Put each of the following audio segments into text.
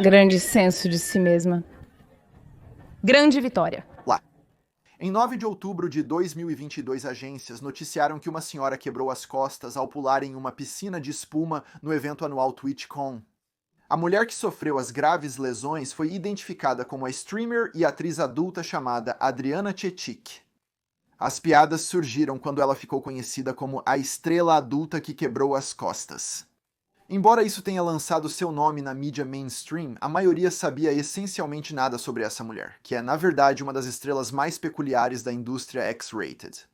Grande senso de si mesma. Grande vitória. Lá. Em 9 de outubro de 2022, agências noticiaram que uma senhora quebrou as costas ao pular em uma piscina de espuma no evento anual TwitchCon. A mulher que sofreu as graves lesões foi identificada como a streamer e atriz adulta chamada Adriana Chechik. As piadas surgiram quando ela ficou conhecida como a estrela adulta que quebrou as costas. Embora isso tenha lançado seu nome na mídia mainstream, a maioria sabia essencialmente nada sobre essa mulher, que é, na verdade, uma das estrelas mais peculiares da indústria X-rated.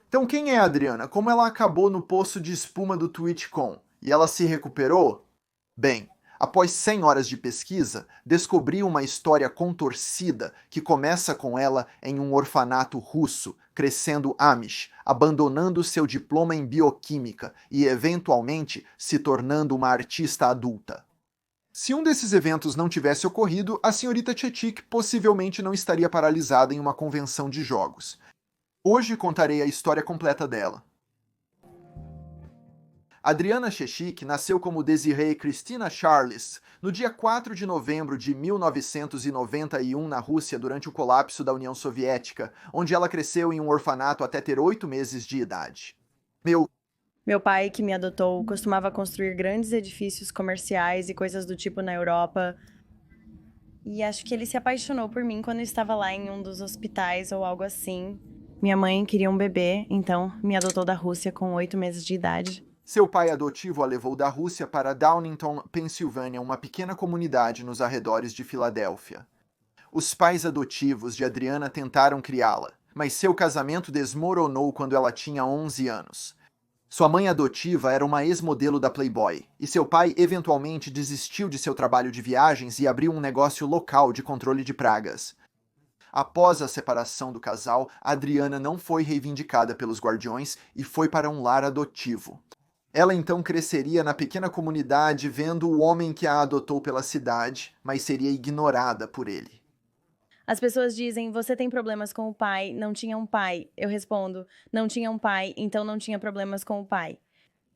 Então, quem é a Adriana? Como ela acabou no poço de espuma do TwitchCon? E ela se recuperou? Bem, após 100 horas de pesquisa, descobri uma história contorcida que começa com ela em um orfanato russo, crescendo Amish, abandonando seu diploma em bioquímica e, eventualmente, se tornando uma artista adulta. Se um desses eventos não tivesse ocorrido, a senhorita Chechik possivelmente não estaria paralisada em uma convenção de jogos. Hoje contarei a história completa dela. Adriana Chechik nasceu como Desiree Christina Charles no dia 4 de novembro de 1991 na Rússia durante o colapso da União Soviética, onde ela cresceu em um orfanato até ter 8 meses de idade. Meu pai, que me adotou, costumava construir grandes edifícios comerciais e coisas do tipo na Europa. E acho que ele se apaixonou por mim quando eu estava lá em um dos hospitais ou algo assim. Minha mãe queria um bebê, então me adotou da Rússia com 8 meses de idade. Seu pai adotivo a levou da Rússia para Downingtown, Pensilvânia, uma pequena comunidade nos arredores de Filadélfia. Os pais adotivos de Adriana tentaram criá-la, mas seu casamento desmoronou quando ela tinha 11 anos. Sua mãe adotiva era uma ex-modelo da Playboy, e seu pai eventualmente desistiu de seu trabalho de viagens e abriu um negócio local de controle de pragas. Após a separação do casal, Adriana não foi reivindicada pelos guardiões e foi para um lar adotivo. Ela então cresceria na pequena comunidade vendo o homem que a adotou pela cidade, mas seria ignorada por ele. As pessoas dizem, você tem problemas com o pai, não tinha um pai. Eu respondo, não tinha um pai, então não tinha problemas com o pai.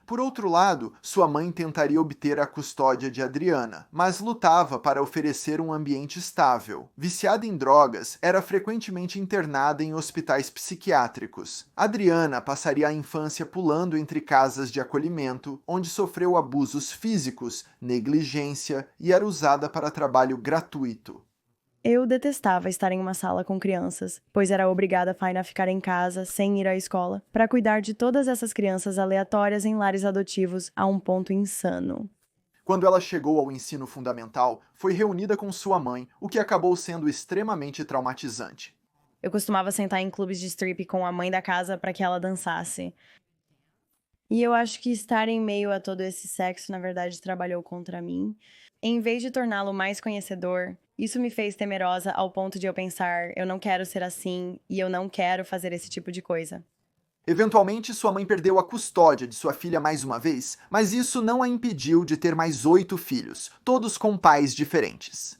Por outro lado, sua mãe tentaria obter a custódia de Adriana, mas lutava para oferecer um ambiente estável. Viciada em drogas, era frequentemente internada em hospitais psiquiátricos. Adriana passaria a infância pulando entre casas de acolhimento, onde sofreu abusos físicos, negligência e era usada para trabalho gratuito. Eu detestava estar em uma sala com crianças, pois era obrigada a ficar em casa, sem ir à escola, para cuidar de todas essas crianças aleatórias em lares adotivos a um ponto insano. Quando ela chegou ao ensino fundamental, foi reunida com sua mãe, o que acabou sendo extremamente traumatizante. Eu costumava sentar em clubes de strip com a mãe da casa para que ela dançasse. E eu acho que estar em meio a todo esse sexo, na verdade, trabalhou contra mim. Em vez de torná-lo mais conhecedor, isso me fez temerosa ao ponto de eu pensar, eu não quero ser assim e eu não quero fazer esse tipo de coisa. Eventualmente, sua mãe perdeu a custódia de sua filha mais uma vez, mas isso não a impediu de ter mais 8 filhos, todos com pais diferentes.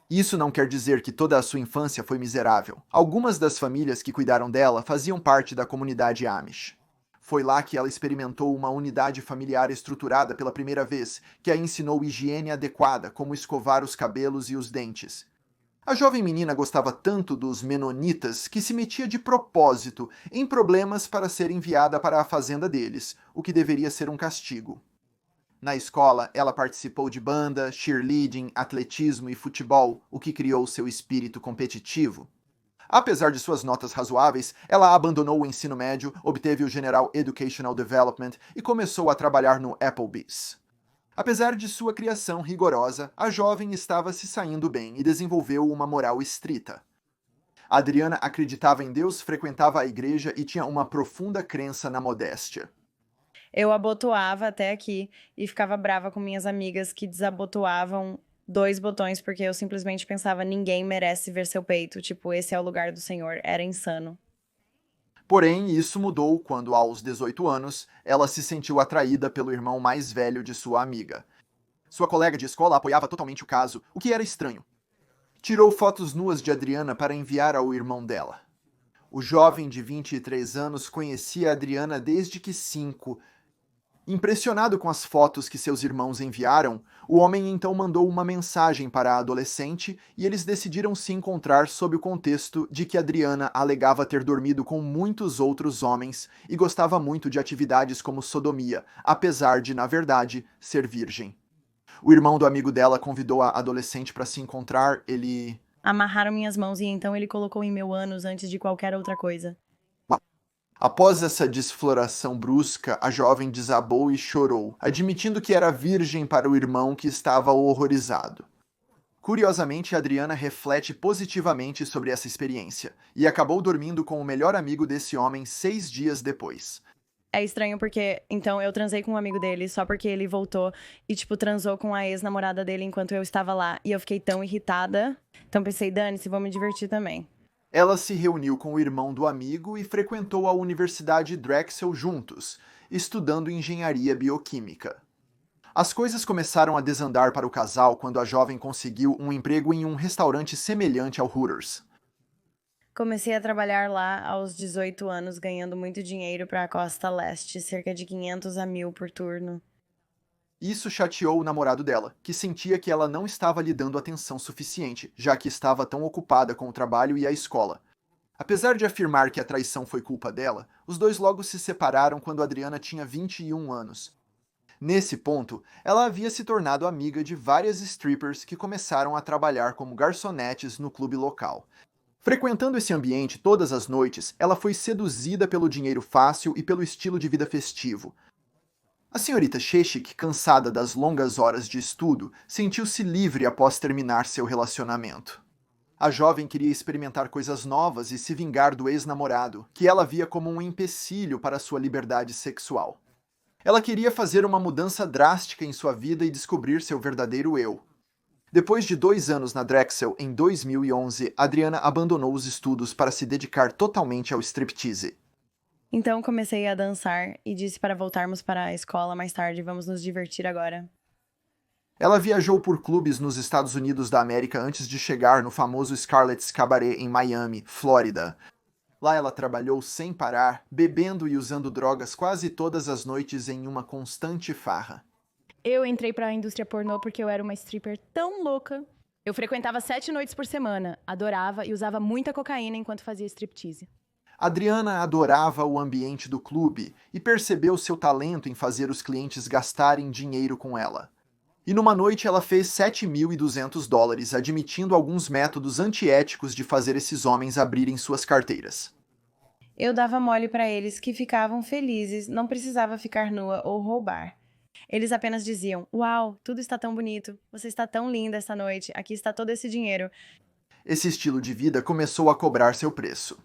Isso não quer dizer que toda a sua infância foi miserável. Algumas das famílias que cuidaram dela faziam parte da comunidade Amish. Foi lá que ela experimentou uma unidade familiar estruturada pela primeira vez, que a ensinou higiene adequada, como escovar os cabelos e os dentes. A jovem menina gostava tanto dos menonitas que se metia de propósito em problemas para ser enviada para a fazenda deles, o que deveria ser um castigo. Na escola, ela participou de banda, cheerleading, atletismo e futebol, o que criou seu espírito competitivo. Apesar de suas notas razoáveis, ela abandonou o ensino médio, obteve o General Educational Development e começou a trabalhar no Applebee's. Apesar de sua criação rigorosa, a jovem estava se saindo bem e desenvolveu uma moral estrita. Adriana acreditava em Deus, frequentava a igreja e tinha uma profunda crença na modéstia. Eu abotoava até aqui e ficava brava com minhas amigas que desabotoavam 2 botões porque eu simplesmente pensava, ninguém merece ver seu peito, tipo, esse é o lugar do Senhor, era insano. Porém, isso mudou quando, aos 18 anos, ela se sentiu atraída pelo irmão mais velho de sua amiga. Sua colega de escola apoiava totalmente o caso, o que era estranho. Tirou fotos nuas de Adriana para enviar ao irmão dela. O jovem de 23 anos conhecia Adriana desde que 5, Impressionado com as fotos que seus irmãos enviaram, o homem então mandou uma mensagem para a adolescente e eles decidiram se encontrar sob o contexto de que Adriana alegava ter dormido com muitos outros homens e gostava muito de atividades como sodomia, apesar de, na verdade, ser virgem. O irmão do amigo dela convidou a adolescente para se encontrar, ele... Amarraram minhas mãos e então ele colocou em meu ânus antes de qualquer outra coisa. Após essa desfloração brusca, a jovem desabou e chorou, admitindo que era virgem para o irmão que estava horrorizado. Curiosamente, Adriana reflete positivamente sobre essa experiência, e acabou dormindo com o melhor amigo desse homem 6 dias depois. É estranho porque, então, eu transei com um amigo dele só porque ele voltou e, tipo, transou com a ex-namorada dele enquanto eu estava lá. E eu fiquei tão irritada. Então pensei, dane-se, vou me divertir também. Ela se reuniu com o irmão do amigo e frequentou a Universidade Drexel juntos, estudando engenharia bioquímica. As coisas começaram a desandar para o casal quando a jovem conseguiu um emprego em um restaurante semelhante ao Hooters. Comecei a trabalhar lá aos 18 anos, ganhando muito dinheiro para a costa leste, cerca de 500 a 1.000 por turno. Isso chateou o namorado dela, que sentia que ela não estava lhe dando atenção suficiente, já que estava tão ocupada com o trabalho e a escola. Apesar de afirmar que a traição foi culpa dela, os dois logo se separaram quando Adriana tinha 21 anos. Nesse ponto, ela havia se tornado amiga de várias strippers que começaram a trabalhar como garçonetes no clube local. Frequentando esse ambiente todas as noites, ela foi seduzida pelo dinheiro fácil e pelo estilo de vida festivo. A senhorita Sheshik, cansada das longas horas de estudo, sentiu-se livre após terminar seu relacionamento. A jovem queria experimentar coisas novas e se vingar do ex-namorado, que ela via como um empecilho para sua liberdade sexual. Ela queria fazer uma mudança drástica em sua vida e descobrir seu verdadeiro eu. Depois de 2 anos na Drexel, em 2011, Adriana abandonou os estudos para se dedicar totalmente ao striptease. Então comecei a dançar e disse para voltarmos para a escola mais tarde, vamos nos divertir agora. Ela viajou por clubes nos Estados Unidos da América antes de chegar no famoso Scarlett's Cabaret em Miami, Flórida. Lá ela trabalhou sem parar, bebendo e usando drogas quase todas as noites em uma constante farra. Eu entrei pra indústria pornô porque eu era uma stripper tão louca. Eu frequentava 7 noites por semana, adorava e usava muita cocaína enquanto fazia striptease. Adriana adorava o ambiente do clube e percebeu seu talento em fazer os clientes gastarem dinheiro com ela. E numa noite ela fez $7.200, admitindo alguns métodos antiéticos de fazer esses homens abrirem suas carteiras. Eu dava mole para eles que ficavam felizes, não precisava ficar nua ou roubar. Eles apenas diziam, uau, tudo está tão bonito, você está tão linda esta noite, aqui está todo esse dinheiro. Esse estilo de vida começou a cobrar seu preço.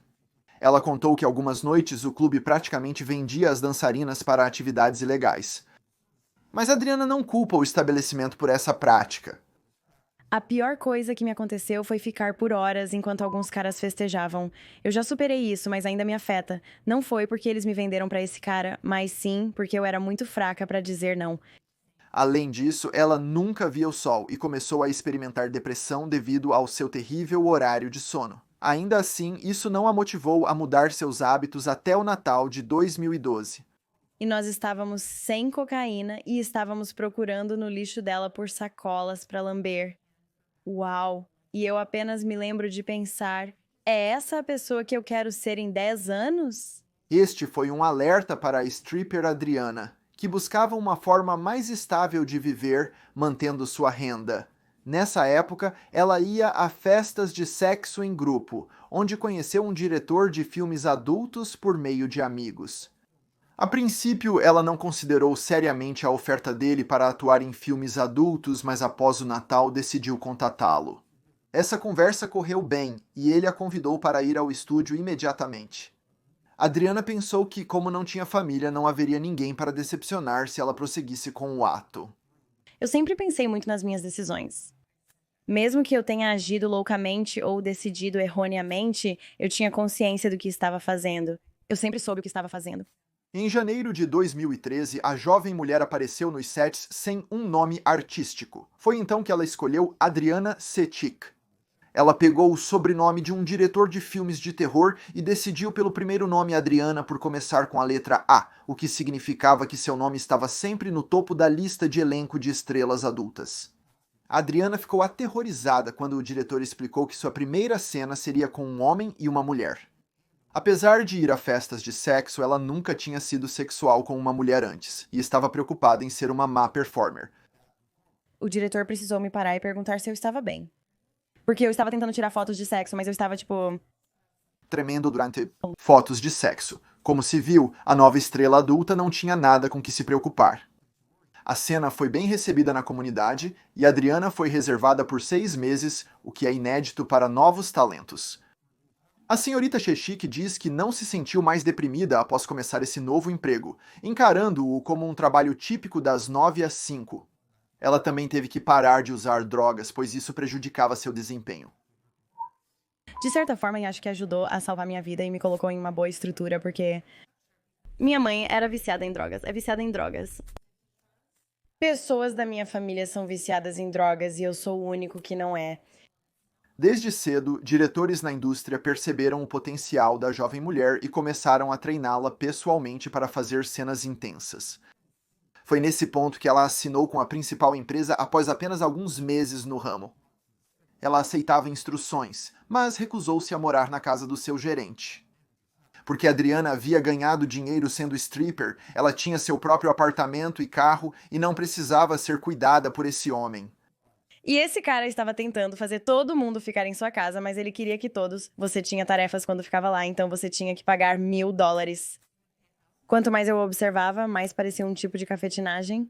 Ela contou que algumas noites o clube praticamente vendia as dançarinas para atividades ilegais. Mas Adriana não culpa o estabelecimento por essa prática. A pior coisa que me aconteceu foi ficar por horas enquanto alguns caras festejavam. Eu já superei isso, mas ainda me afeta. Não foi porque eles me venderam pra esse cara, mas sim porque eu era muito fraca pra dizer não. Além disso, ela nunca via o sol e começou a experimentar depressão devido ao seu terrível horário de sono. Ainda assim, isso não a motivou a mudar seus hábitos até o Natal de 2012. E nós estávamos sem cocaína e estávamos procurando no lixo dela por sacolas pra lamber. Uau! E eu apenas me lembro de pensar, é essa a pessoa que eu quero ser em 10 anos? Este foi um alerta para a stripper Adriana, que buscava uma forma mais estável de viver, mantendo sua renda. Nessa época, ela ia a festas de sexo em grupo, onde conheceu um diretor de filmes adultos por meio de amigos. A princípio, ela não considerou seriamente a oferta dele para atuar em filmes adultos, mas após o Natal decidiu contatá-lo. Essa conversa correu bem e ele a convidou para ir ao estúdio imediatamente. Adriana pensou que, como não tinha família, não haveria ninguém para decepcionar se ela prosseguisse com o ato. Eu sempre pensei muito nas minhas decisões. Mesmo que eu tenha agido loucamente ou decidido erroneamente, eu tinha consciência do que estava fazendo. Eu sempre soube o que estava fazendo. Em janeiro de 2013, a jovem mulher apareceu nos sets sem um nome artístico. Foi então que ela escolheu Adriana Sechik. Ela pegou o sobrenome de um diretor de filmes de terror e decidiu pelo primeiro nome Adriana por começar com a letra A, o que significava que seu nome estava sempre no topo da lista de elenco de estrelas adultas. A Adriana ficou aterrorizada quando o diretor explicou que sua primeira cena seria com um homem e uma mulher. Apesar de ir a festas de sexo, ela nunca tinha sido sexual com uma mulher antes, e estava preocupada em ser uma má performer. O diretor precisou me parar e perguntar se eu estava bem. Porque eu estava tentando tirar fotos de sexo, mas eu estava, Tremendo durante fotos de sexo. Como se viu, a nova estrela adulta não tinha nada com que se preocupar. A cena foi bem recebida na comunidade e Adriana foi reservada por 6 meses, o que é inédito para novos talentos. A senhorita Chechik diz que não se sentiu mais deprimida após começar esse novo emprego, encarando-o como um trabalho típico das 9 às 5. Ela também teve que parar de usar drogas, pois isso prejudicava seu desempenho. De certa forma, eu acho que ajudou a salvar minha vida e me colocou em uma boa estrutura, porque minha mãe era viciada em drogas, é viciada em drogas. Pessoas da minha família são viciadas em drogas e eu sou o único que não é. Desde cedo, diretores na indústria perceberam o potencial da jovem mulher e começaram a treiná-la pessoalmente para fazer cenas intensas. Foi nesse ponto que ela assinou com a principal empresa após apenas alguns meses no ramo. Ela aceitava instruções, mas recusou-se a morar na casa do seu gerente. Porque Adriana havia ganhado dinheiro sendo stripper, ela tinha seu próprio apartamento e carro e não precisava ser cuidada por esse homem. E esse cara estava tentando fazer todo mundo ficar em sua casa, mas ele queria que todos... Você tinha tarefas quando ficava lá, então você tinha que pagar $1.000. Quanto mais eu observava, mais parecia um tipo de cafetinagem.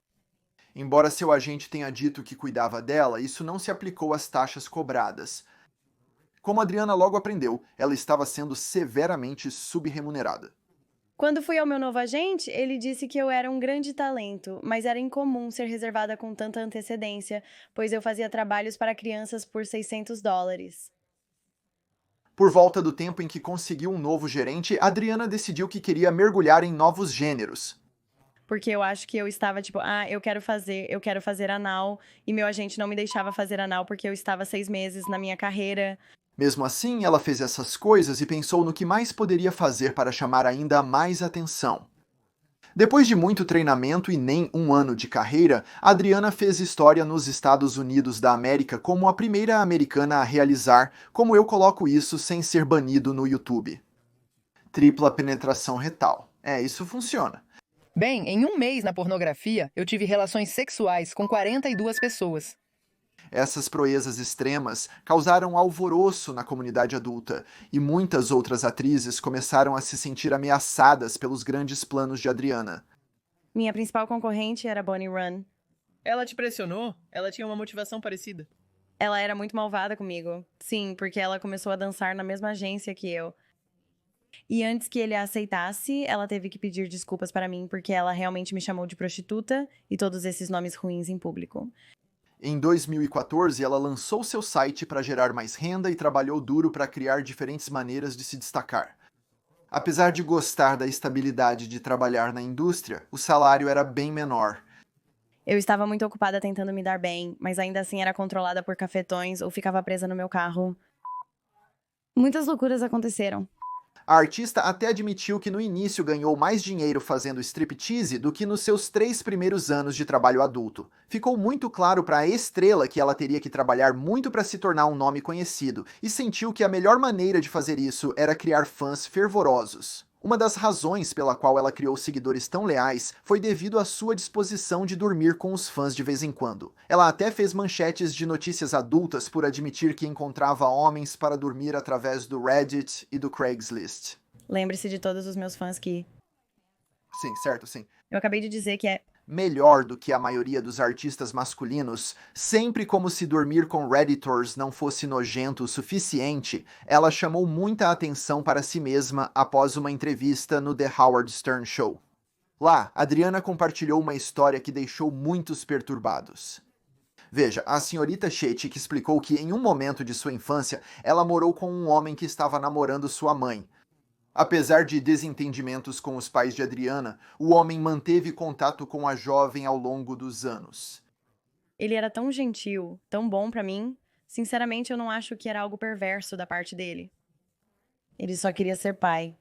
Embora seu agente tenha dito que cuidava dela, isso não se aplicou às taxas cobradas. Como Adriana logo aprendeu, ela estava sendo severamente subremunerada. Quando fui ao meu novo agente, ele disse que eu era um grande talento, mas era incomum ser reservada com tanta antecedência, pois eu fazia trabalhos para crianças por $600. Por volta do tempo em que conseguiu um novo gerente, Adriana decidiu que queria mergulhar em novos gêneros. Porque eu acho que eu estava eu quero fazer anal, e meu agente não me deixava fazer anal porque eu estava 6 meses na minha carreira. Mesmo assim, ela fez essas coisas e pensou no que mais poderia fazer para chamar ainda mais atenção. Depois de muito treinamento e nem um ano de carreira, Adriana fez história nos Estados Unidos da América como a primeira americana a realizar, como eu coloco isso sem ser banido no YouTube. Tripla penetração retal. Isso funciona. Bem, em um mês na pornografia, eu tive relações sexuais com 42 pessoas. Essas proezas extremas causaram alvoroço na comunidade adulta, e muitas outras atrizes começaram a se sentir ameaçadas pelos grandes planos de Adriana. Minha principal concorrente era Bonnie Run. Ela te pressionou? Ela tinha uma motivação parecida? Ela era muito malvada comigo. Sim, porque ela começou a dançar na mesma agência que eu. E antes que ele a aceitasse, ela teve que pedir desculpas para mim porque ela realmente me chamou de prostituta e todos esses nomes ruins em público. Em 2014, ela lançou seu site para gerar mais renda e trabalhou duro para criar diferentes maneiras de se destacar. Apesar de gostar da estabilidade de trabalhar na indústria, o salário era bem menor. Eu estava muito ocupada tentando me dar bem, mas ainda assim era controlada por cafetões ou ficava presa no meu carro. Muitas loucuras aconteceram. A artista até admitiu que no início ganhou mais dinheiro fazendo striptease do que nos seus 3 primeiros anos de trabalho adulto. Ficou muito claro para a estrela que ela teria que trabalhar muito para se tornar um nome conhecido, e sentiu que a melhor maneira de fazer isso era criar fãs fervorosos. Uma das razões pela qual ela criou seguidores tão leais foi devido à sua disposição de dormir com os fãs de vez em quando. Ela até fez manchetes de notícias adultas por admitir que encontrava homens para dormir através do Reddit e do Craigslist. Lembre-se de todos os meus fãs que... Sim, certo, sim. Eu acabei de dizer que é... melhor do que a maioria dos artistas masculinos, sempre como se dormir com Redditors não fosse nojento o suficiente, ela chamou muita atenção para si mesma após uma entrevista no The Howard Stern Show. Lá, Adriana compartilhou uma história que deixou muitos perturbados. Veja, a senhorita Chechik explicou que em um momento de sua infância, ela morou com um homem que estava namorando sua mãe. Apesar de desentendimentos com os pais de Adriana, o homem manteve contato com a jovem ao longo dos anos. Ele era tão gentil, tão bom pra mim, Sinceramente, eu não acho que era algo perverso da parte dele. Ele só queria ser pai.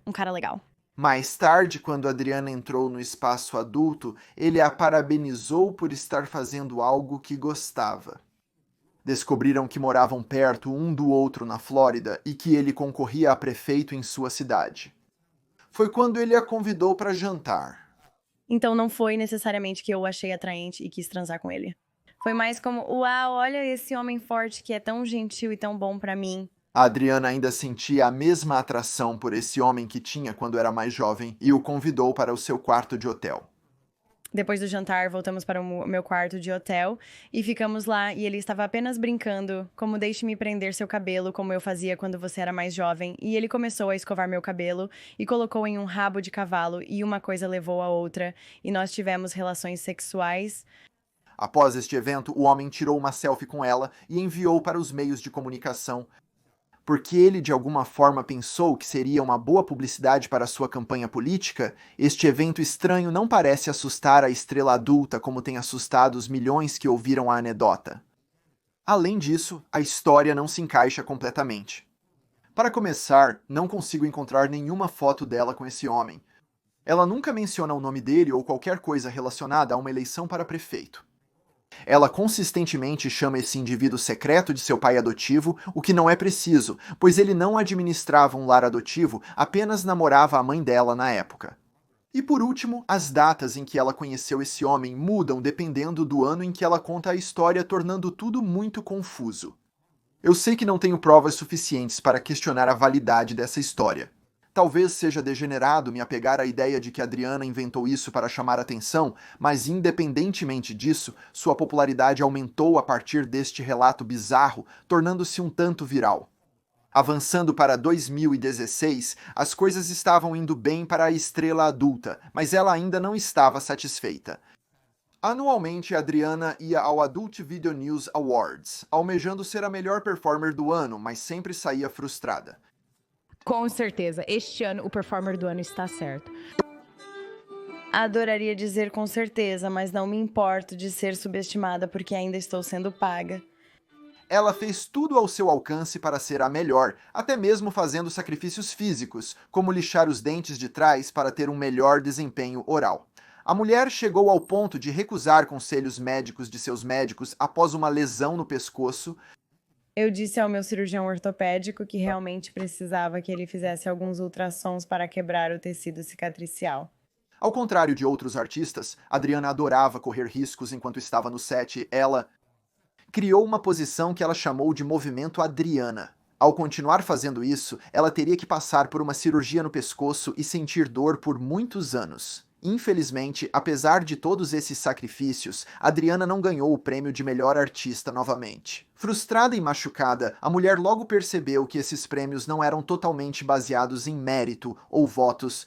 Um cara legal. Mais tarde, quando Adriana entrou no espaço adulto, ele a parabenizou por estar fazendo algo que gostava. Descobriram que moravam perto um do outro na Flórida e que ele concorria a prefeito em sua cidade. Foi quando ele a convidou para jantar. Então não foi necessariamente que eu o achei atraente e quis transar com ele. Foi mais como, uau, olha esse homem forte que é tão gentil e tão bom pra mim. A Adriana ainda sentia a mesma atração por esse homem que tinha quando era mais jovem e o convidou para o seu quarto de hotel. Depois do jantar, voltamos para o meu quarto de hotel e ficamos lá e ele estava apenas brincando, como deixe-me prender seu cabelo, como eu fazia quando você era mais jovem, e ele começou a escovar meu cabelo e colocou em um rabo de cavalo e uma coisa levou a outra e nós tivemos relações sexuais. Após este evento, o homem tirou uma selfie com ela e enviou para os meios de comunicação, porque ele de alguma forma pensou que seria uma boa publicidade para sua campanha política. Este evento estranho não parece assustar a estrela adulta como tem assustado os milhões que ouviram a anedota. Além disso, a história não se encaixa completamente. Para começar, não consigo encontrar nenhuma foto dela com esse homem. Ela nunca menciona o nome dele ou qualquer coisa relacionada a uma eleição para prefeito. Ela consistentemente chama esse indivíduo secreto de seu pai adotivo, o que não é preciso, pois ele não administrava um lar adotivo, apenas namorava a mãe dela na época. E por último, as datas em que ela conheceu esse homem mudam dependendo do ano em que ela conta a história, tornando tudo muito confuso. Eu sei que não tenho provas suficientes para questionar a validade dessa história. Talvez seja degenerado me apegar à ideia de que Adriana inventou isso para chamar atenção, mas independentemente disso, sua popularidade aumentou a partir deste relato bizarro, tornando-se um tanto viral. Avançando para 2016, as coisas estavam indo bem para a estrela adulta, mas ela ainda não estava satisfeita. Anualmente, Adriana ia ao Adult Video News Awards, almejando ser a melhor performer do ano, mas sempre saía frustrada. Com certeza, este ano o performer do ano está certo. Adoraria dizer com certeza, mas não me importo de ser subestimada porque ainda estou sendo paga. Ela fez tudo ao seu alcance para ser a melhor, até mesmo fazendo sacrifícios físicos, como lixar os dentes de trás para ter um melhor desempenho oral. A mulher chegou ao ponto de recusar conselhos médicos de seus médicos após uma lesão no pescoço. Eu disse ao meu cirurgião ortopédico que realmente precisava que ele fizesse alguns ultrassons para quebrar o tecido cicatricial. Ao contrário de outros artistas, Adriana adorava correr riscos enquanto estava no set. Ela criou uma posição que ela chamou de movimento Adriana. Ao continuar fazendo isso, ela teria que passar por uma cirurgia no pescoço e sentir dor por muitos anos. Infelizmente, apesar de todos esses sacrifícios, Adriana não ganhou o prêmio de melhor artista novamente. Frustrada e machucada, a mulher logo percebeu que esses prêmios não eram totalmente baseados em mérito ou votos.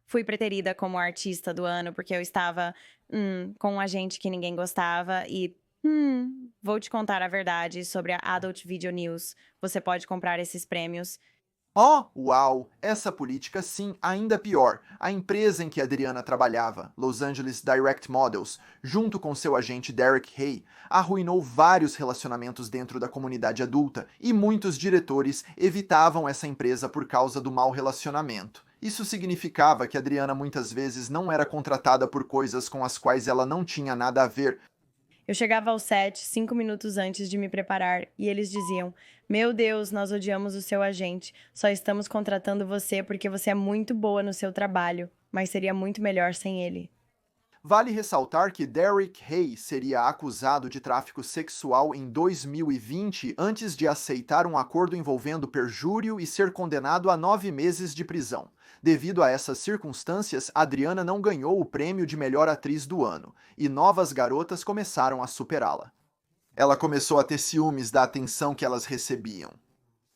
Fui preterida como artista do ano porque eu estava com um agente que ninguém gostava e vou te contar a verdade sobre a Adult Video News. Você pode comprar esses prêmios. Oh, uau! Essa política sim, ainda pior. A empresa em que Adriana trabalhava, Los Angeles Direct Models, junto com seu agente Derek Hay, arruinou vários relacionamentos dentro da comunidade adulta e muitos diretores evitavam essa empresa por causa do mau relacionamento. Isso significava que Adriana muitas vezes não era contratada por coisas com as quais ela não tinha nada a ver. Eu chegava ao set 5 minutos antes de me preparar e eles diziam: "Meu Deus, nós odiamos o seu agente. Só estamos contratando você porque você é muito boa no seu trabalho, mas seria muito melhor sem ele." Vale ressaltar que Derek Hay seria acusado de tráfico sexual em 2020 antes de aceitar um acordo envolvendo perjúrio e ser condenado a 9 meses de prisão. Devido a essas circunstâncias, Adriana não ganhou o prêmio de melhor atriz do ano, e novas garotas começaram a superá-la. Ela começou a ter ciúmes da atenção que elas recebiam.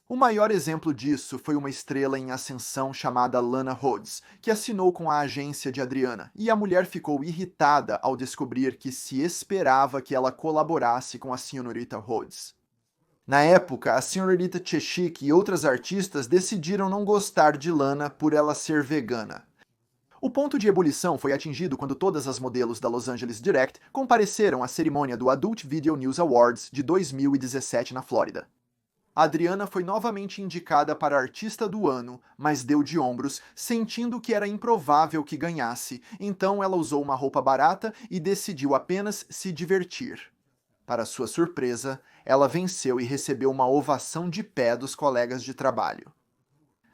O maior exemplo disso foi uma estrela em ascensão chamada Lana Rhoades, que assinou com a agência de Adriana, e a mulher ficou irritada ao descobrir que se esperava que ela colaborasse com a senhorita Rhoades. Na época, a senhorita Cheshik e outras artistas decidiram não gostar de Lana por ela ser vegana. O ponto de ebulição foi atingido quando todas as modelos da Los Angeles Direct compareceram à cerimônia do Adult Video News Awards de 2017 na Flórida. A Adriana foi novamente indicada para Artista do Ano, mas deu de ombros, sentindo que era improvável que ganhasse, então ela usou uma roupa barata e decidiu apenas se divertir. Para sua surpresa, ela venceu e recebeu uma ovação de pé dos colegas de trabalho.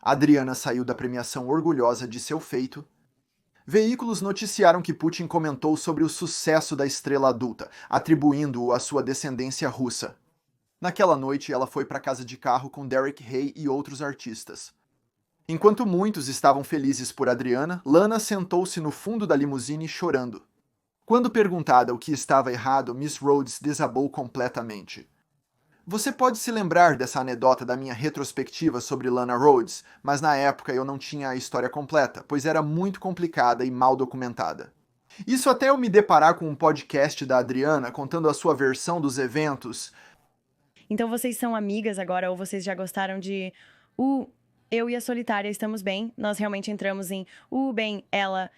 A Adriana saiu da premiação orgulhosa de seu feito. Veículos noticiaram que Putin comentou sobre o sucesso da estrela adulta, atribuindo-o à sua descendência russa. Naquela noite, ela foi para casa de carro com Derek Hay e outros artistas. Enquanto muitos estavam felizes por Adriana, Lana sentou-se no fundo da limusine chorando. Quando perguntada o que estava errado, Miss Rhodes desabou completamente. Você pode se lembrar dessa anedota da minha retrospectiva sobre Lana Rhodes, mas na época eu não tinha a história completa, pois era muito complicada e mal documentada. Isso até eu me deparar com um podcast da Adriana contando a sua versão dos eventos. Então vocês são amigas agora, ou vocês já gostaram de... eu e a Solitária estamos bem, nós realmente entramos em... bem, ela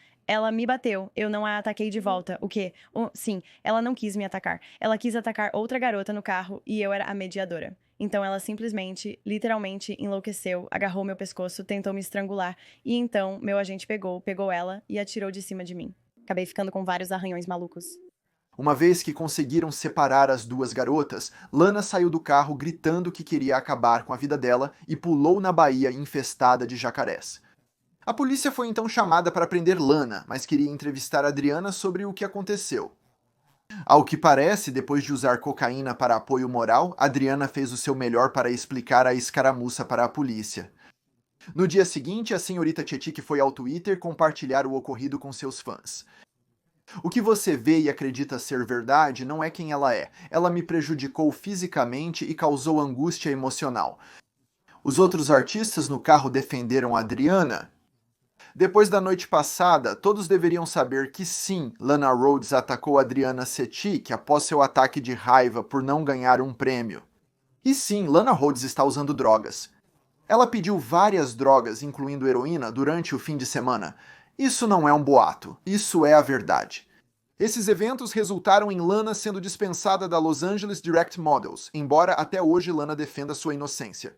me bateu, eu não a ataquei de volta. O quê? Sim, ela não quis me atacar. Ela quis atacar outra garota no carro e eu era a mediadora. Então ela simplesmente, literalmente, enlouqueceu, agarrou meu pescoço, tentou me estrangular. E então meu agente pegou ela e atirou de cima de mim. Acabei ficando com vários arranhões malucos. Uma vez que conseguiram separar as duas garotas, Lana saiu do carro gritando que queria acabar com a vida dela e pulou na baía infestada de jacarés. A polícia foi então chamada para prender Lana, mas queria entrevistar Adriana sobre o que aconteceu. Ao que parece, depois de usar cocaína para apoio moral, Adriana fez o seu melhor para explicar a escaramuça para a polícia. No dia seguinte, a senhorita Chechik foi ao Twitter compartilhar o ocorrido com seus fãs. O que você vê e acredita ser verdade não é quem ela é. Ela me prejudicou fisicamente e causou angústia emocional. Os outros artistas no carro defenderam a Adriana. Depois da noite passada, todos deveriam saber que sim, Lana Rhodes atacou Adriana Chechik após seu ataque de raiva por não ganhar um prêmio. E sim, Lana Rhodes está usando drogas. Ela pediu várias drogas, incluindo heroína, durante o fim de semana. Isso não é um boato, isso é a verdade. Esses eventos resultaram em Lana sendo dispensada da Los Angeles Direct Models, embora até hoje Lana defenda sua inocência.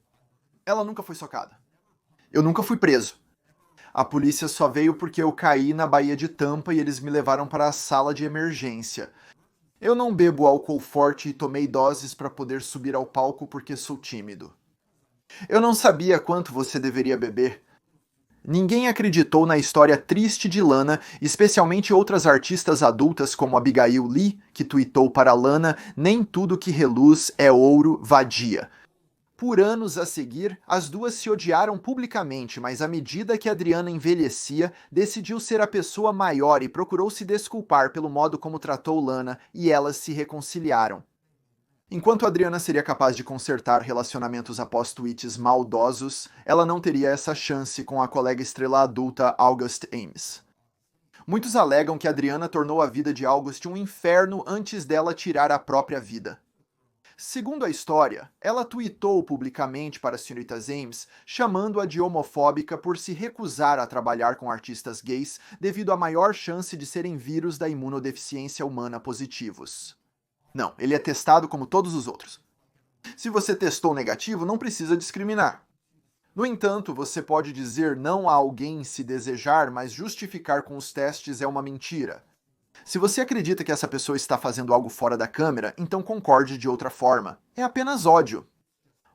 Ela nunca foi socada. Eu nunca fui preso. A polícia só veio porque eu caí na Baía de Tampa e eles me levaram para a sala de emergência. Eu não bebo álcool forte e tomei doses para poder subir ao palco porque sou tímido. Eu não sabia quanto você deveria beber. Ninguém acreditou na história triste de Lana, especialmente outras artistas adultas como Abigail Lee, que tweetou para Lana: "Nem tudo que reluz é ouro, vadia." Por anos a seguir, as duas se odiaram publicamente, mas à medida que Adriana envelhecia, decidiu ser a pessoa maior e procurou se desculpar pelo modo como tratou Lana, e elas se reconciliaram. Enquanto Adriana seria capaz de consertar relacionamentos após tweets maldosos, ela não teria essa chance com a colega estrela adulta August Ames. Muitos alegam que Adriana tornou a vida de August um inferno antes dela tirar a própria vida. Segundo a história, ela tweetou publicamente para a senhorita Ames, chamando-a de homofóbica por se recusar a trabalhar com artistas gays devido à maior chance de serem vírus da imunodeficiência humana positivos. Não, ele é testado como todos os outros. Se você testou negativo, não precisa discriminar. No entanto, você pode dizer não a alguém se desejar, mas justificar com os testes é uma mentira. Se você acredita que essa pessoa está fazendo algo fora da câmera, então concorde de outra forma. É apenas ódio.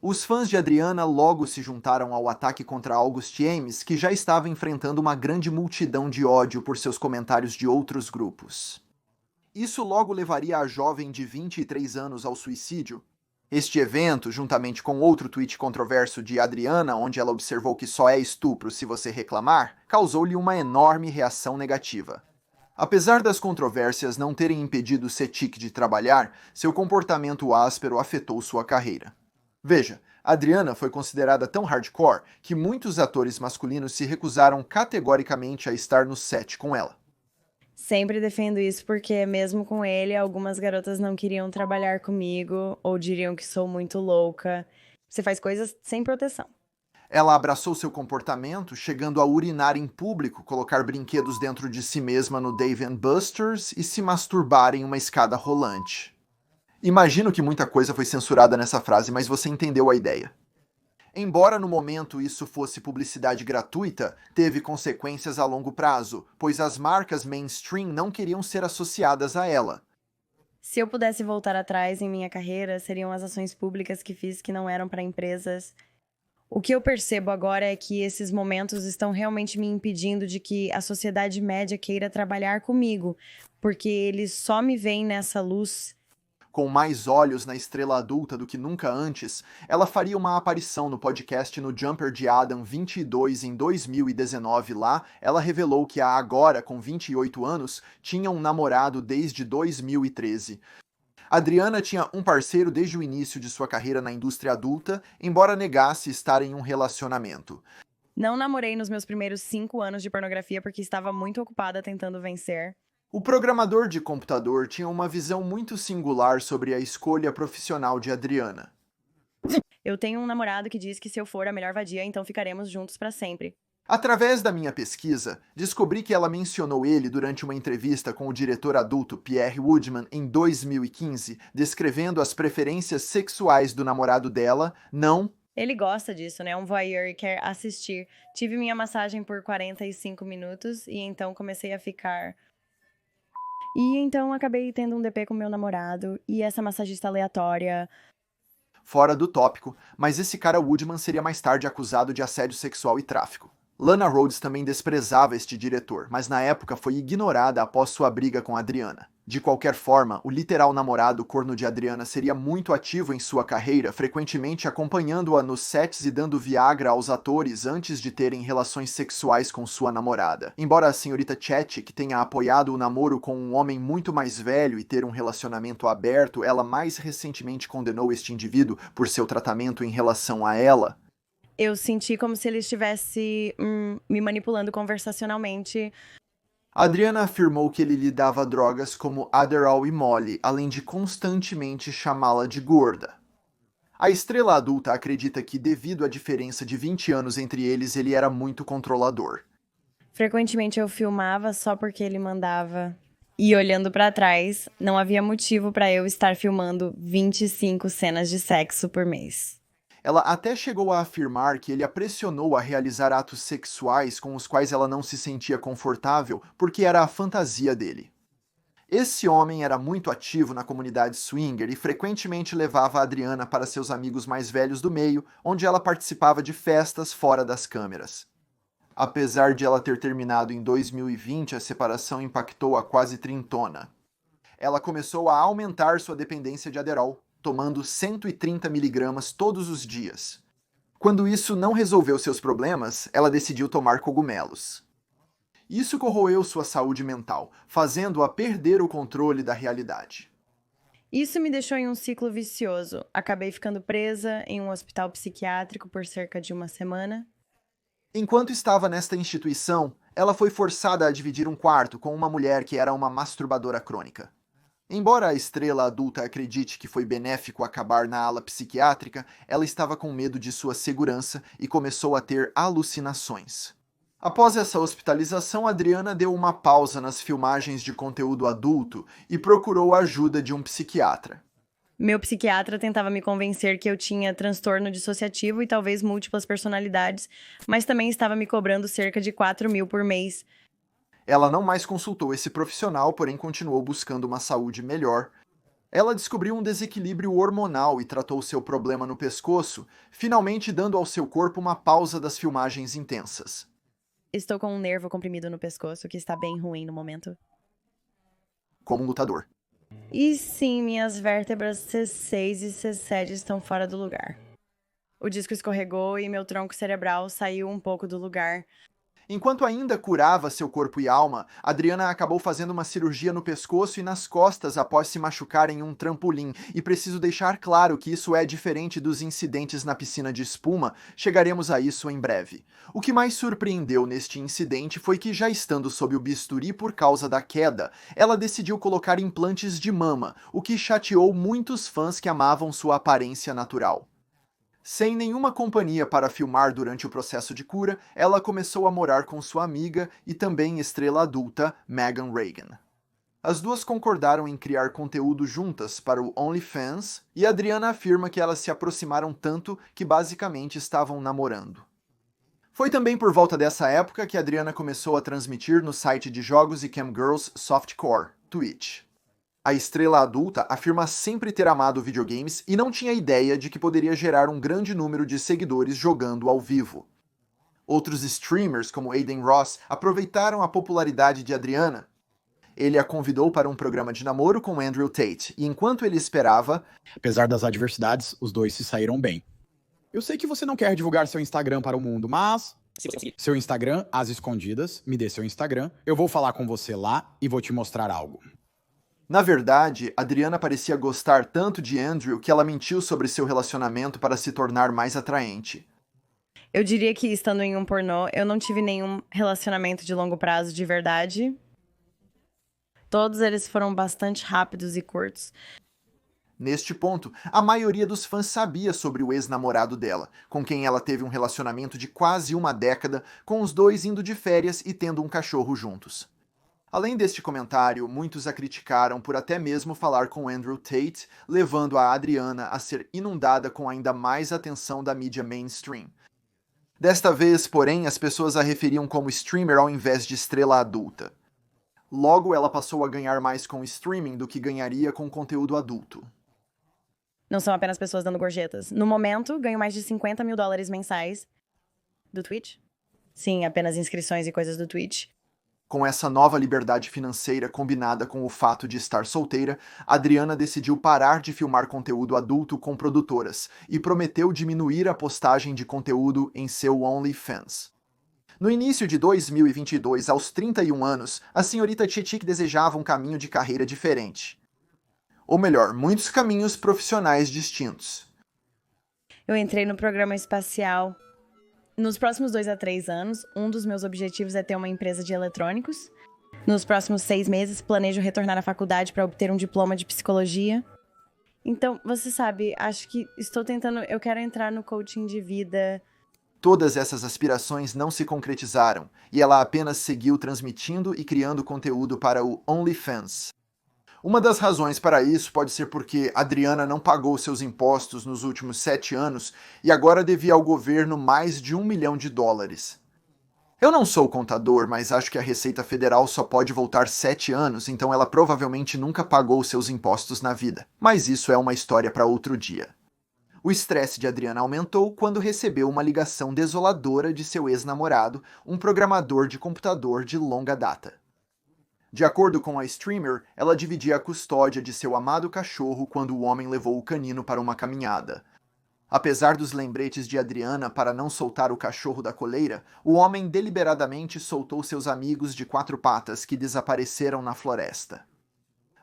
Os fãs de Adriana logo se juntaram ao ataque contra August Ames, que já estava enfrentando uma grande multidão de ódio por seus comentários de outros grupos. Isso logo levaria a jovem de 23 anos ao suicídio. Este evento, juntamente com outro tweet controverso de Adriana, onde ela observou que só é estupro se você reclamar, causou-lhe uma enorme reação negativa. Apesar das controvérsias não terem impedido Chechik de trabalhar, seu comportamento áspero afetou sua carreira. Veja, Adriana foi considerada tão hardcore que muitos atores masculinos se recusaram categoricamente a estar no set com ela. Sempre defendo isso porque, mesmo com ele, algumas garotas não queriam trabalhar comigo ou diriam que sou muito louca. Você faz coisas sem proteção. Ela abraçou seu comportamento, chegando a urinar em público, colocar brinquedos dentro de si mesma no Dave & Buster's e se masturbar em uma escada rolante. Imagino que muita coisa foi censurada nessa frase, mas você entendeu a ideia. Embora no momento isso fosse publicidade gratuita, teve consequências a longo prazo, pois as marcas mainstream não queriam ser associadas a ela. Se eu pudesse voltar atrás em minha carreira, seriam as ações públicas que fiz que não eram para empresas. O que eu percebo agora é que esses momentos estão realmente me impedindo de que a sociedade média queira trabalhar comigo, porque eles só me veem nessa luz. Com mais olhos na estrela adulta do que nunca antes, ela faria uma aparição no podcast No Jumper de Adam 22 em 2019. Lá, ela revelou que a agora, com 28 anos, tinha um namorado desde 2013. Adriana tinha um parceiro desde o início de sua carreira na indústria adulta, embora negasse estar em um relacionamento. Não namorei nos meus primeiros 5 anos de pornografia porque estava muito ocupada tentando vencer. O programador de computador tinha uma visão muito singular sobre a escolha profissional de Adriana. Eu tenho um namorado que diz que se eu for a melhor vadia, então ficaremos juntos para sempre. Através da minha pesquisa, descobri que ela mencionou ele durante uma entrevista com o diretor adulto Pierre Woodman em 2015, descrevendo as preferências sexuais do namorado dela, não... Ele gosta disso, né? Um voyeur e quer assistir. Tive minha massagem por 45 minutos e então comecei a ficar... E então acabei tendo um DP com meu namorado e essa massagista aleatória. Fora do tópico, mas esse cara Woodman seria mais tarde acusado de assédio sexual e tráfico. Lana Rhoades também desprezava este diretor, mas na época foi ignorada após sua briga com Adriana. De qualquer forma, o literal namorado corno de Adriana seria muito ativo em sua carreira, frequentemente acompanhando-a nos sets e dando Viagra aos atores antes de terem relações sexuais com sua namorada. Embora a senhorita Chechik tenha apoiado o namoro com um homem muito mais velho e ter um relacionamento aberto, ela mais recentemente condenou este indivíduo por seu tratamento em relação a ela. Eu senti como se ele estivesse me manipulando conversacionalmente. Adriana afirmou que ele lhe dava drogas como Adderall e Molly, além de constantemente chamá-la de gorda. A estrela adulta acredita que, devido à diferença de 20 anos entre eles, ele era muito controlador. Frequentemente eu filmava só porque ele mandava. E olhando pra trás, não havia motivo pra eu estar filmando 25 cenas de sexo por mês. Ela até chegou a afirmar que ele a pressionou a realizar atos sexuais com os quais ela não se sentia confortável, porque era a fantasia dele. Esse homem era muito ativo na comunidade swinger e frequentemente levava a Adriana para seus amigos mais velhos do meio, onde ela participava de festas fora das câmeras. Apesar de ela ter terminado em 2020, a separação impactou a quase trintona. Ela começou a aumentar sua dependência de Adderall, tomando 130 miligramas todos os dias. Quando isso não resolveu seus problemas, ela decidiu tomar cogumelos. Isso corroeu sua saúde mental, fazendo-a perder o controle da realidade. Isso me deixou em um ciclo vicioso. Acabei ficando presa em um hospital psiquiátrico por cerca de 1 semana. Enquanto estava nesta instituição, ela foi forçada a dividir um quarto com uma mulher que era uma masturbadora crônica. Embora a estrela adulta acredite que foi benéfico acabar na ala psiquiátrica, ela estava com medo de sua segurança e começou a ter alucinações. Após essa hospitalização, Adriana deu uma pausa nas filmagens de conteúdo adulto e procurou a ajuda de um psiquiatra. Meu psiquiatra tentava me convencer que eu tinha transtorno dissociativo e talvez múltiplas personalidades, mas também estava me cobrando cerca de 4.000 por mês. Ela não mais consultou esse profissional, porém continuou buscando uma saúde melhor. Ela descobriu um desequilíbrio hormonal e tratou seu problema no pescoço, finalmente dando ao seu corpo uma pausa das filmagens intensas. Estou com um nervo comprimido no pescoço que está bem ruim no momento. Como um lutador. E sim, minhas vértebras C6 e C7 estão fora do lugar. O disco escorregou e meu tronco cerebral saiu um pouco do lugar. Enquanto ainda curava seu corpo e alma, Adriana acabou fazendo uma cirurgia no pescoço e nas costas após se machucar em um trampolim, e preciso deixar claro que isso é diferente dos incidentes na piscina de espuma, chegaremos a isso em breve. O que mais surpreendeu neste incidente foi que, já estando sob o bisturi por causa da queda, ela decidiu colocar implantes de mama, o que chateou muitos fãs que amavam sua aparência natural. Sem nenhuma companhia para filmar durante o processo de cura, ela começou a morar com sua amiga e também estrela adulta, Megan Reagan. As duas concordaram em criar conteúdo juntas para o OnlyFans e Adriana afirma que elas se aproximaram tanto que basicamente estavam namorando. Foi também por volta dessa época que Adriana começou a transmitir no site de jogos e camgirls Softcore, Twitch. A estrela adulta afirma sempre ter amado videogames e não tinha ideia de que poderia gerar um grande número de seguidores jogando ao vivo. Outros streamers, como Aiden Ross, aproveitaram a popularidade de Adriana. Ele a convidou para um programa de namoro com Andrew Tate, e enquanto ele esperava... Apesar das adversidades, os dois se saíram bem. Eu sei que você não quer divulgar seu Instagram para o mundo, mas... Seu Instagram, às escondidas, me dê seu Instagram, eu vou falar com você lá e vou te mostrar algo. Na verdade, Adriana parecia gostar tanto de Andrew que ela mentiu sobre seu relacionamento para se tornar mais atraente. Eu diria que, estando em um pornô, eu não tive nenhum relacionamento de longo prazo de verdade. Todos eles foram bastante rápidos e curtos. Neste ponto, a maioria dos fãs sabia sobre o ex-namorado dela, com quem ela teve um relacionamento de quase uma década, com os dois indo de férias e tendo um cachorro juntos. Além deste comentário, muitos a criticaram por até mesmo falar com Andrew Tate, levando a Adriana a ser inundada com ainda mais atenção da mídia mainstream. Desta vez, porém, as pessoas a referiam como streamer ao invés de estrela adulta. Logo, ela passou a ganhar mais com streaming do que ganharia com conteúdo adulto. Não são apenas pessoas dando gorjetas. No momento, ganho mais de $50 mil mensais do Twitch. Sim, apenas inscrições e coisas do Twitch. Com essa nova liberdade financeira combinada com o fato de estar solteira, Adriana decidiu parar de filmar conteúdo adulto com produtoras e prometeu diminuir a postagem de conteúdo em seu OnlyFans. No início de 2022, aos 31 anos, a senhorita Chetik desejava um caminho de carreira diferente. Ou melhor, muitos caminhos profissionais distintos. Eu entrei no programa espacial. Nos próximos 2 a 3 anos, um dos meus objetivos é ter uma empresa de eletrônicos. Nos próximos 6 meses, planejo retornar à faculdade para obter um diploma de psicologia. Então, você sabe, acho que eu quero entrar no coaching de vida. Todas essas aspirações não se concretizaram, e ela apenas seguiu transmitindo e criando conteúdo para o OnlyFans. Uma das razões para isso pode ser porque Adriana não pagou seus impostos nos últimos 7 anos e agora devia ao governo mais de $1 milhão. Eu não sou contador, mas acho que a Receita Federal só pode voltar 7 anos, então ela provavelmente nunca pagou seus impostos na vida. Mas isso é uma história para outro dia. O estresse de Adriana aumentou quando recebeu uma ligação desoladora de seu ex-namorado, um programador de computador de longa data. De acordo com a streamer, ela dividia a custódia de seu amado cachorro quando o homem levou o canino para uma caminhada. Apesar dos lembretes de Adriana para não soltar o cachorro da coleira, o homem deliberadamente soltou seus amigos de 4 patas que desapareceram na floresta.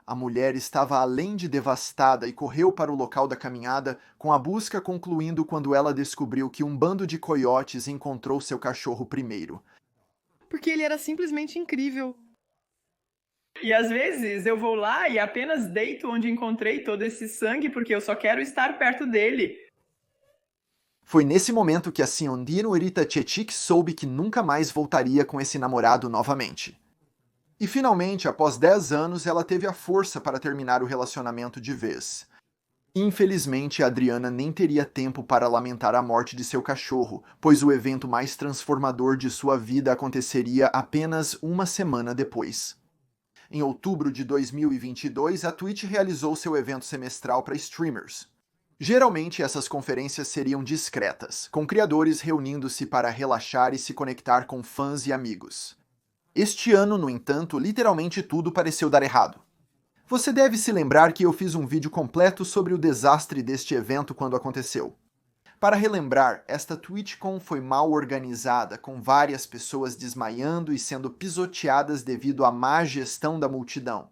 A mulher estava além de devastada e correu para o local da caminhada, com a busca concluindo quando ela descobriu que um bando de coiotes encontrou seu cachorro primeiro. Porque ele era simplesmente incrível. E às vezes eu vou lá e apenas deito onde encontrei todo esse sangue porque eu só quero estar perto dele. Foi nesse momento que a senhorita Chetik soube que nunca mais voltaria com esse namorado novamente. E finalmente, após 10 anos, ela teve a força para terminar o relacionamento de vez. Infelizmente, Adriana nem teria tempo para lamentar a morte de seu cachorro, pois o evento mais transformador de sua vida aconteceria apenas uma semana depois. Em outubro de 2022, a Twitch realizou seu evento semestral para streamers. Geralmente, essas conferências seriam discretas, com criadores reunindo-se para relaxar e se conectar com fãs e amigos. Este ano, no entanto, literalmente tudo pareceu dar errado. Você deve se lembrar que eu fiz um vídeo completo sobre o desastre deste evento quando aconteceu. Para relembrar, esta TwitchCon foi mal organizada, com várias pessoas desmaiando e sendo pisoteadas devido à má gestão da multidão.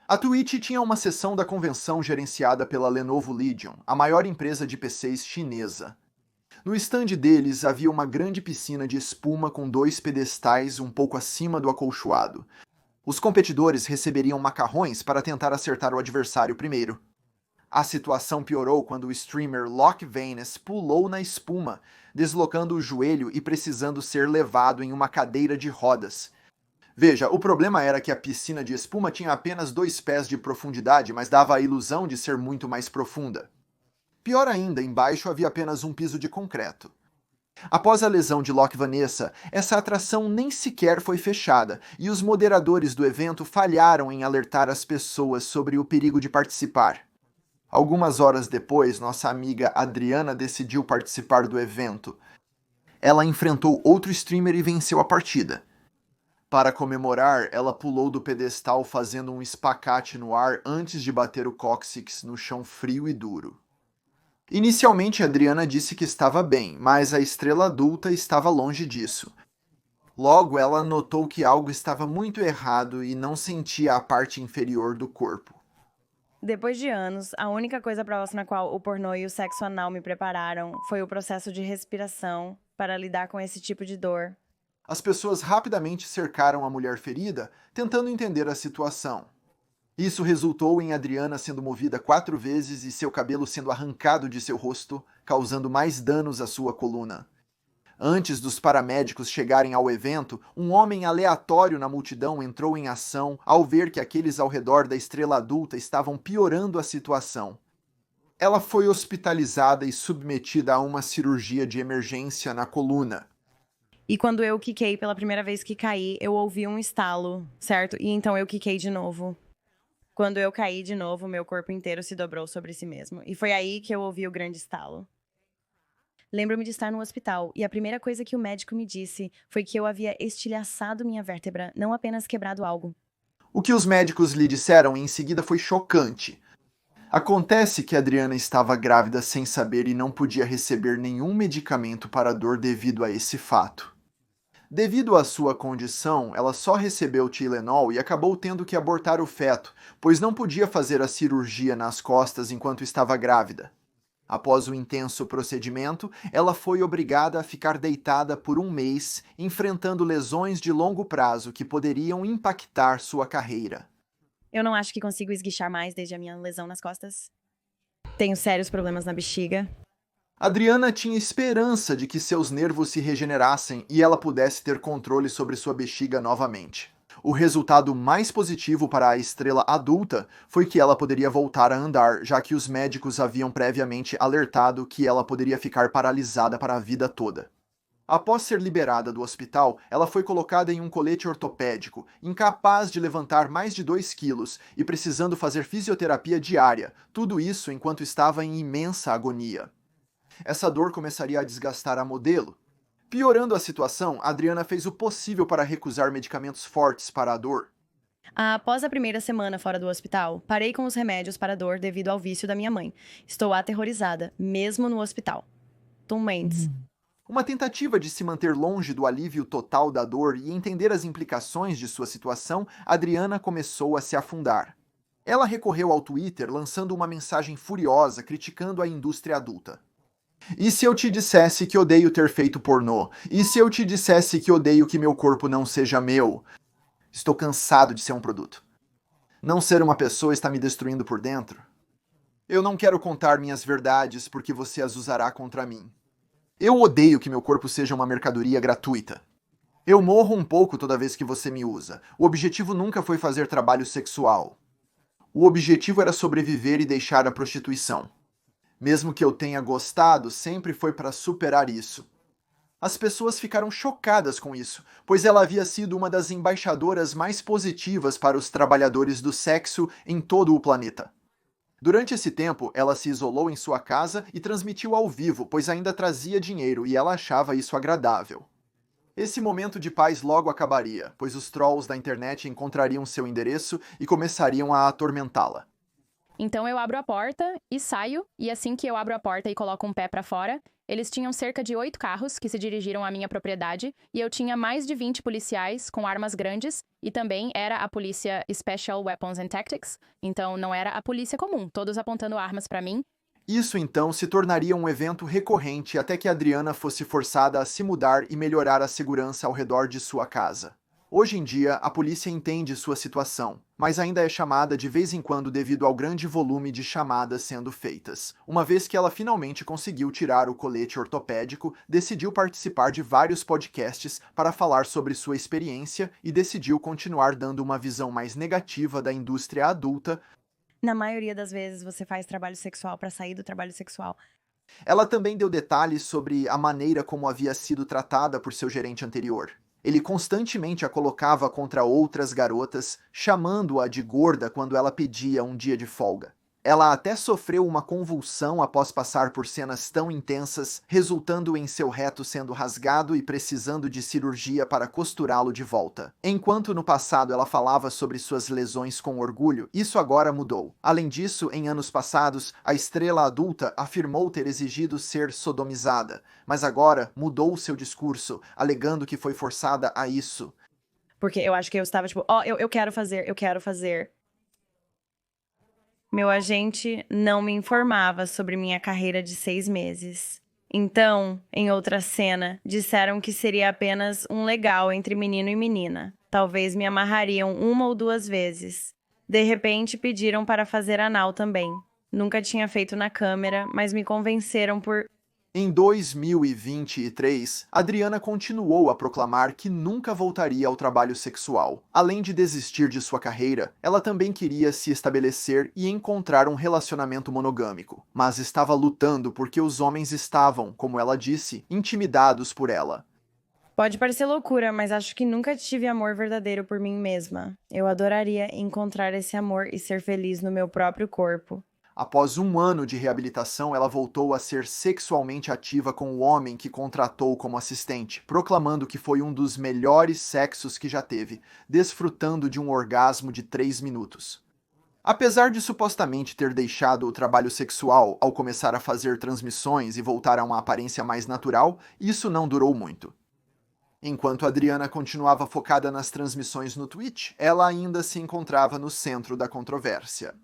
A Twitch tinha uma seção da convenção gerenciada pela Lenovo Legion, a maior empresa de PCs chinesa. No estande deles havia uma grande piscina de espuma com 2 pedestais um pouco acima do acolchoado. Os competidores receberiam macarrões para tentar acertar o adversário primeiro. A situação piorou quando o streamer Locke Venus pulou na espuma, deslocando o joelho e precisando ser levado em uma cadeira de rodas. Veja, o problema era que a piscina de espuma tinha apenas 2 pés de profundidade, mas dava a ilusão de ser muito mais profunda. Pior ainda, embaixo havia apenas um piso de concreto. Após a lesão de Locke Vanessa, essa atração nem sequer foi fechada, e os moderadores do evento falharam em alertar as pessoas sobre o perigo de participar. Algumas horas depois, nossa amiga Adriana decidiu participar do evento. Ela enfrentou outro streamer e venceu a partida. Para comemorar, ela pulou do pedestal fazendo um espacate no ar antes de bater o cóccix no chão frio e duro. Inicialmente, Adriana disse que estava bem, mas a estrela adulta estava longe disso. Logo, ela notou que algo estava muito errado e não sentia a parte inferior do corpo. Depois de anos, a única coisa próxima na qual o pornô e o sexo anal me prepararam foi o processo de respiração para lidar com esse tipo de dor. As pessoas rapidamente cercaram a mulher ferida, tentando entender a situação. Isso resultou em Adriana sendo movida 4 vezes e seu cabelo sendo arrancado de seu rosto, causando mais danos à sua coluna. Antes dos paramédicos chegarem ao evento, um homem aleatório na multidão entrou em ação ao ver que aqueles ao redor da estrela adulta estavam piorando a situação. Ela foi hospitalizada e submetida a uma cirurgia de emergência na coluna. E quando eu quiquei pela primeira vez que caí, eu ouvi um estalo, certo? E então eu quiquei de novo. Quando eu caí de novo, meu corpo inteiro se dobrou sobre si mesmo. E foi aí que eu ouvi o grande estalo. Lembro-me de estar no hospital, e a primeira coisa que o médico me disse foi que eu havia estilhaçado minha vértebra, não apenas quebrado algo. O que os médicos lhe disseram em seguida foi chocante. Acontece que Adriana estava grávida sem saber e não podia receber nenhum medicamento para a dor devido a esse fato. Devido à sua condição, ela só recebeu Tylenol e acabou tendo que abortar o feto, pois não podia fazer a cirurgia nas costas enquanto estava grávida. Após o intenso procedimento, ela foi obrigada a ficar deitada por 1 mês, enfrentando lesões de longo prazo que poderiam impactar sua carreira. Eu não acho que consigo esguichar mais desde a minha lesão nas costas. Tenho sérios problemas na bexiga. Adriana tinha esperança de que seus nervos se regenerassem e ela pudesse ter controle sobre sua bexiga novamente. O resultado mais positivo para a estrela adulta foi que ela poderia voltar a andar, já que os médicos haviam previamente alertado que ela poderia ficar paralisada para a vida toda. Após ser liberada do hospital, ela foi colocada em um colete ortopédico, incapaz de levantar mais de 2 quilos e precisando fazer fisioterapia diária, tudo isso enquanto estava em imensa agonia. Essa dor começaria a desgastar a modelo. Piorando a situação, Adriana fez o possível para recusar medicamentos fortes para a dor. Após a primeira semana fora do hospital, parei com os remédios para a dor devido ao vício da minha mãe. Estou aterrorizada, mesmo no hospital. Tom Mendes. Uma tentativa de se manter longe do alívio total da dor e entender as implicações de sua situação, Adriana começou a se afundar. Ela recorreu ao Twitter lançando uma mensagem furiosa criticando a indústria adulta. E se eu te dissesse que odeio ter feito pornô? E se eu te dissesse que odeio que meu corpo não seja meu? Estou cansado de ser um produto. Não ser uma pessoa está me destruindo por dentro. Eu não quero contar minhas verdades porque você as usará contra mim. Eu odeio que meu corpo seja uma mercadoria gratuita. Eu morro um pouco toda vez que você me usa. O objetivo nunca foi fazer trabalho sexual. O objetivo era sobreviver e deixar a prostituição. Mesmo que eu tenha gostado, sempre foi para superar isso. As pessoas ficaram chocadas com isso, pois ela havia sido uma das embaixadoras mais positivas para os trabalhadores do sexo em todo o planeta. Durante esse tempo, ela se isolou em sua casa e transmitiu ao vivo, pois ainda trazia dinheiro e ela achava isso agradável. Esse momento de paz logo acabaria, pois os trolls da internet encontrariam seu endereço e começariam a atormentá-la. Então eu abro a porta e saio, e assim que eu abro a porta e coloco um pé pra fora, eles tinham cerca de 8 carros que se dirigiram à minha propriedade, e eu tinha mais de 20 policiais com armas grandes, e também era a polícia Special Weapons and Tactics, então não era a polícia comum, todos apontando armas pra mim. Isso então se tornaria um evento recorrente até que Adriana fosse forçada a se mudar e melhorar a segurança ao redor de sua casa. Hoje em dia, a polícia entende sua situação, mas ainda é chamada de vez em quando devido ao grande volume de chamadas sendo feitas. Uma vez que ela finalmente conseguiu tirar o colete ortopédico, decidiu participar de vários podcasts para falar sobre sua experiência e decidiu continuar dando uma visão mais negativa da indústria adulta. Na maioria das vezes você faz trabalho sexual para sair do trabalho sexual. Ela também deu detalhes sobre a maneira como havia sido tratada por seu gerente anterior. Ele constantemente a colocava contra outras garotas, chamando-a de gorda quando ela pedia um dia de folga. Ela até sofreu uma convulsão após passar por cenas tão intensas, resultando em seu reto sendo rasgado e precisando de cirurgia para costurá-lo de volta. Enquanto no passado ela falava sobre suas lesões com orgulho, isso agora mudou. Além disso, em anos passados, a estrela adulta afirmou ter exigido ser sodomizada, mas agora mudou seu discurso, alegando que foi forçada a isso. Porque eu acho que eu estava tipo, eu quero fazer. Meu agente não me informava sobre minha carreira de 6 meses. Então, em outra cena, disseram que seria apenas um legal entre menino e menina. Talvez me amarrariam 1 ou 2 vezes. De repente, pediram para fazer anal também. Nunca tinha feito na câmera, mas me convenceram por... Em 2023, Adriana continuou a proclamar que nunca voltaria ao trabalho sexual. Além de desistir de sua carreira, ela também queria se estabelecer e encontrar um relacionamento monogâmico, mas estava lutando porque os homens estavam, como ela disse, intimidados por ela. Pode parecer loucura, mas acho que nunca tive amor verdadeiro por mim mesma. Eu adoraria encontrar esse amor e ser feliz no meu próprio corpo. Após 1 ano de reabilitação, ela voltou a ser sexualmente ativa com o homem que contratou como assistente, proclamando que foi um dos melhores sexos que já teve, desfrutando de um orgasmo de 3 minutos. Apesar de supostamente ter deixado o trabalho sexual ao começar a fazer transmissões e voltar a uma aparência mais natural, isso não durou muito. Enquanto Adriana continuava focada nas transmissões no Twitch, ela ainda se encontrava no centro da controvérsia.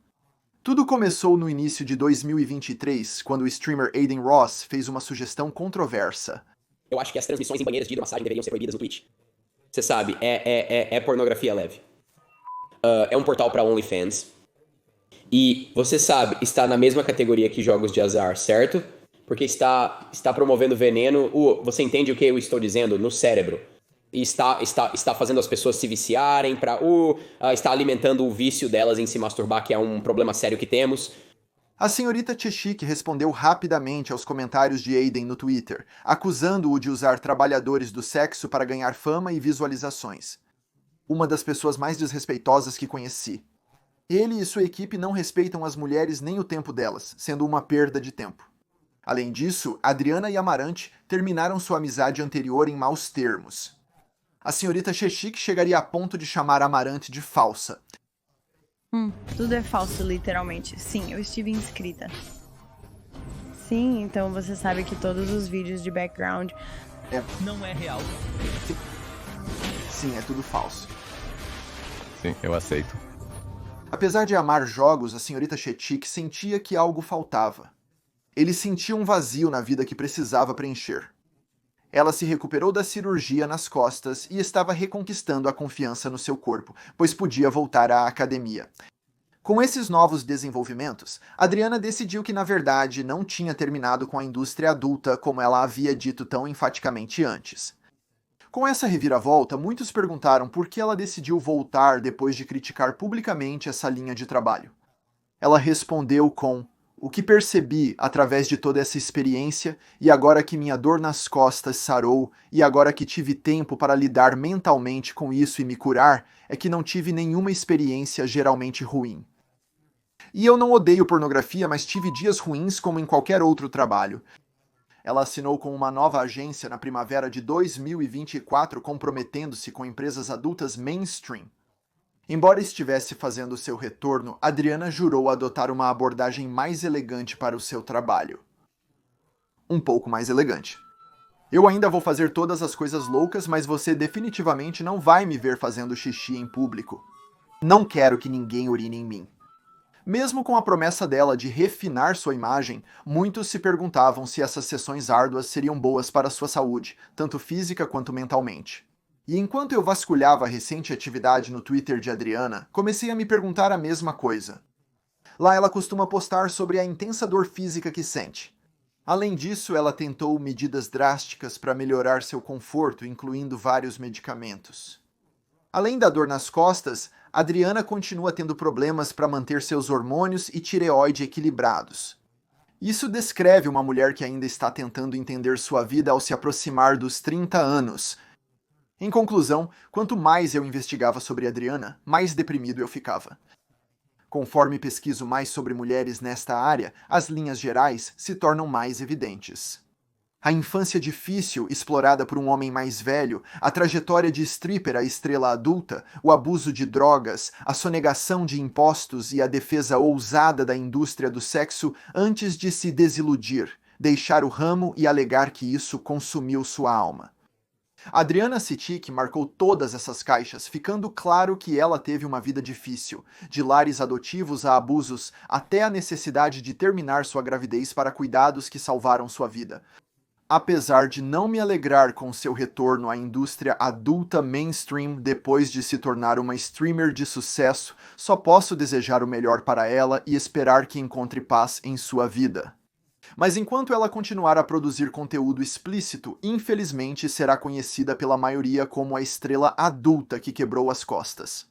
Tudo começou no início de 2023, quando o streamer Aiden Ross fez uma sugestão controversa. Eu acho que as transmissões em banheiras de hidromassagem deveriam ser proibidas no Twitch. Você sabe, é pornografia leve. É um portal para OnlyFans. E, você sabe, está na mesma categoria que jogos de azar, certo? Porque está promovendo veneno, você entende o que eu estou dizendo? No cérebro. E está fazendo as pessoas se viciarem, está alimentando o vício delas em se masturbar, que é um problema sério que temos. A senhorita Cheshik respondeu rapidamente aos comentários de Aiden no Twitter, acusando-o de usar trabalhadores do sexo para ganhar fama e visualizações. Uma das pessoas mais desrespeitosas que conheci. Ele e sua equipe não respeitam as mulheres nem o tempo delas, sendo uma perda de tempo. Além disso, Adriana e Amarante terminaram sua amizade anterior em maus termos. A senhorita Cheshik chegaria a ponto de chamar Amarante de falsa. Tudo é falso, literalmente. Sim, eu estive inscrita. Sim, então você sabe que todos os vídeos de background... Não é real. Sim, é tudo falso. Sim, eu aceito. Apesar de amar jogos, a senhorita Cheshik sentia que algo faltava. Ele sentia um vazio na vida que precisava preencher. Ela se recuperou da cirurgia nas costas e estava reconquistando a confiança no seu corpo, pois podia voltar à academia. Com esses novos desenvolvimentos, Adriana decidiu que na verdade não tinha terminado com a indústria adulta como ela havia dito tão enfaticamente antes. Com essa reviravolta, muitos perguntaram por que ela decidiu voltar depois de criticar publicamente essa linha de trabalho. Ela respondeu com: "O que percebi através de toda essa experiência, e agora que minha dor nas costas sarou, e agora que tive tempo para lidar mentalmente com isso e me curar, é que não tive nenhuma experiência geralmente ruim. E eu não odeio pornografia, mas tive dias ruins como em qualquer outro trabalho." Ela assinou com uma nova agência na primavera de 2024, comprometendo-se com empresas adultas mainstream. Embora estivesse fazendo seu retorno, Adriana jurou adotar uma abordagem mais elegante para o seu trabalho. Um pouco mais elegante. "Eu ainda vou fazer todas as coisas loucas, mas você definitivamente não vai me ver fazendo xixi em público. Não quero que ninguém urine em mim." Mesmo com a promessa dela de refinar sua imagem, muitos se perguntavam se essas sessões árduas seriam boas para sua saúde, tanto física quanto mentalmente. E enquanto eu vasculhava a recente atividade no Twitter de Adriana, comecei a me perguntar a mesma coisa. Lá ela costuma postar sobre a intensa dor física que sente. Além disso, ela tentou medidas drásticas para melhorar seu conforto, incluindo vários medicamentos. Além da dor nas costas, Adriana continua tendo problemas para manter seus hormônios e tireoide equilibrados. Isso descreve uma mulher que ainda está tentando entender sua vida ao se aproximar dos 30 anos. Em conclusão, quanto mais eu investigava sobre Adriana, mais deprimido eu ficava. Conforme pesquiso mais sobre mulheres nesta área, as linhas gerais se tornam mais evidentes. A infância difícil, explorada por um homem mais velho, a trajetória de stripper à estrela adulta, o abuso de drogas, a sonegação de impostos e a defesa ousada da indústria do sexo antes de se desiludir, deixar o ramo e alegar que isso consumiu sua alma. Adriana Sitik marcou todas essas caixas, ficando claro que ela teve uma vida difícil, de lares adotivos a abusos, até a necessidade de terminar sua gravidez para cuidados que salvaram sua vida. Apesar de não me alegrar com seu retorno à indústria adulta mainstream depois de se tornar uma streamer de sucesso, só posso desejar o melhor para ela e esperar que encontre paz em sua vida. Mas enquanto ela continuar a produzir conteúdo explícito, infelizmente será conhecida pela maioria como a estrela adulta que quebrou as costas.